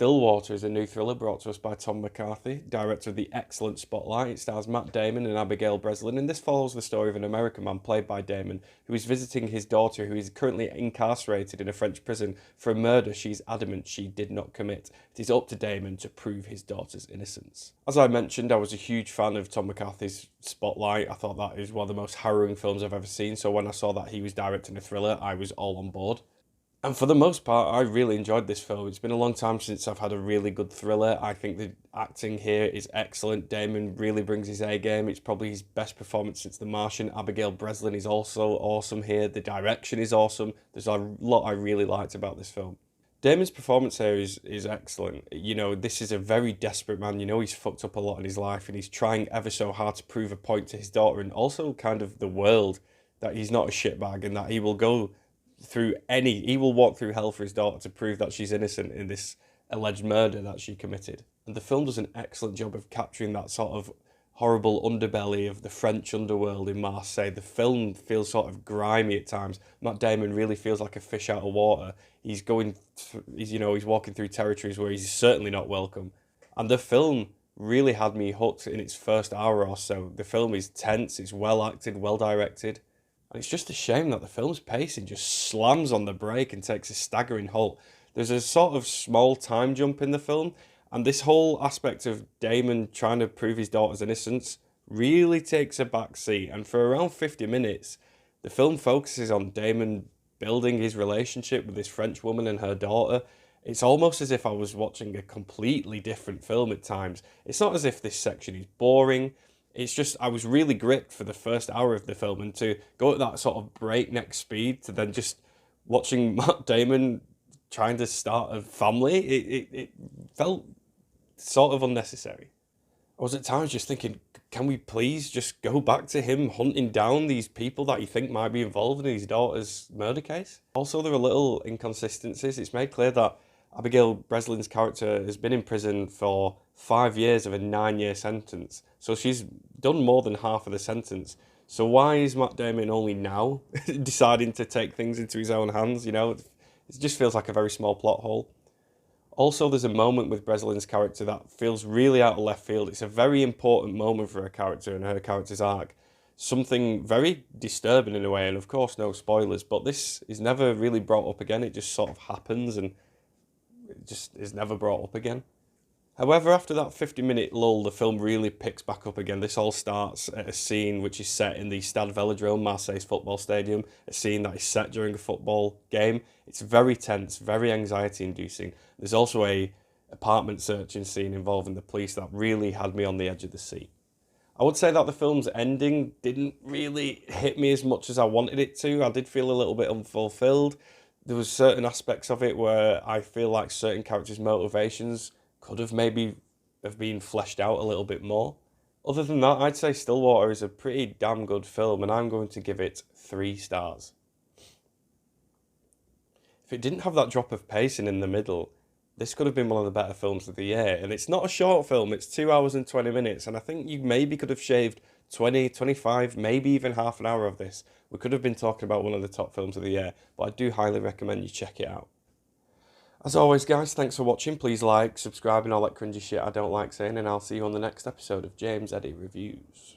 Stillwater is a new thriller brought to us by Tom McCarthy, director of the excellent Spotlight. It stars Matt Damon and Abigail Breslin, and this follows the story of an American man played by Damon who is visiting his daughter, who is currently incarcerated in a French prison for a murder she's adamant she did not commit. It is up to Damon to prove his daughter's innocence. As I mentioned, I was a huge fan of Tom McCarthy's Spotlight. I thought that is one of the most harrowing films I've ever seen, so when I saw that he was directing a thriller, I was all on board. And for the most part, I really enjoyed this film. It's been a long time since I've had a really good thriller. I think the acting here is excellent. Damon really brings his A game. It's probably his best performance since The Martian. Abigail Breslin is also awesome here. The direction is awesome. There's a lot I really liked about this film. Damon's performance here is excellent. You know, this is a very desperate man. You know, he's fucked up a lot in his life and he's trying ever so hard to prove a point to his daughter and also kind of the world that he's not a shitbag and that he will walk through hell for his daughter to prove that she's innocent in this alleged murder that she committed. And the film does an excellent job of capturing that sort of horrible underbelly of the French underworld in Marseille. The film feels sort of grimy at times. Matt Damon really feels like a fish out of water. He's walking through territories where he's certainly not welcome. And the film really had me hooked in its first hour or so. The film is tense, it's well acted, well directed. And it's just a shame that the film's pacing just slams on the brake and takes a staggering halt. There's a sort of small time jump in the film, and this whole aspect of Damon trying to prove his daughter's innocence really takes a back seat. And for around 50 minutes, the film focuses on Damon building his relationship with this French woman and her daughter. It's almost as if I was watching a completely different film at times. It's not as if this section is boring. It's just, I was really gripped for the first hour of the film, and to go at that sort of breakneck speed to then just watching Matt Damon trying to start a family, it felt sort of unnecessary. I was at times just thinking, can we please just go back to him hunting down these people that you think might be involved in his daughter's murder case? Also, there are little inconsistencies. It's made clear that Abigail Breslin's character has been in prison for 5 years of a 9-year sentence. So she's done more than half of the sentence. So why is Matt Damon only now deciding to take things into his own hands? You know, it just feels like a very small plot hole. Also, there's a moment with Breslin's character that feels really out of left field. It's a very important moment for her character and her character's arc. Something very disturbing in a way, and of course no spoilers, but this is never really brought up again. It just sort of happens and it just is never brought up again. However, after that 50-minute lull, the film really picks back up again. This all starts at a scene which is set in the Stade Velodrome, Marseille's football stadium, a scene that is set during a football game. It's very tense, very anxiety-inducing. There's also a apartment searching scene involving the police that really had me on the edge of the seat. I would say that the film's ending didn't really hit me as much as I wanted it to. I did feel a little bit unfulfilled. There was certain aspects of it where I feel like certain characters' motivations could have maybe have been fleshed out a little bit more. Other than that, I'd say Stillwater is a pretty damn good film, and I'm going to give it 3 stars. If it didn't have that drop of pacing in the middle, this could have been one of the better films of the year. And it's not a short film, it's 2 hours and 20 minutes, and I think you maybe could have shaved 20, 25, maybe even half an hour of this. We could have been talking about one of the top films of the year, but I do highly recommend you check it out. As always, guys, thanks for watching. Please like, subscribe, and all that cringy shit I don't like saying, and I'll see you on the next episode of James Eddy Reviews.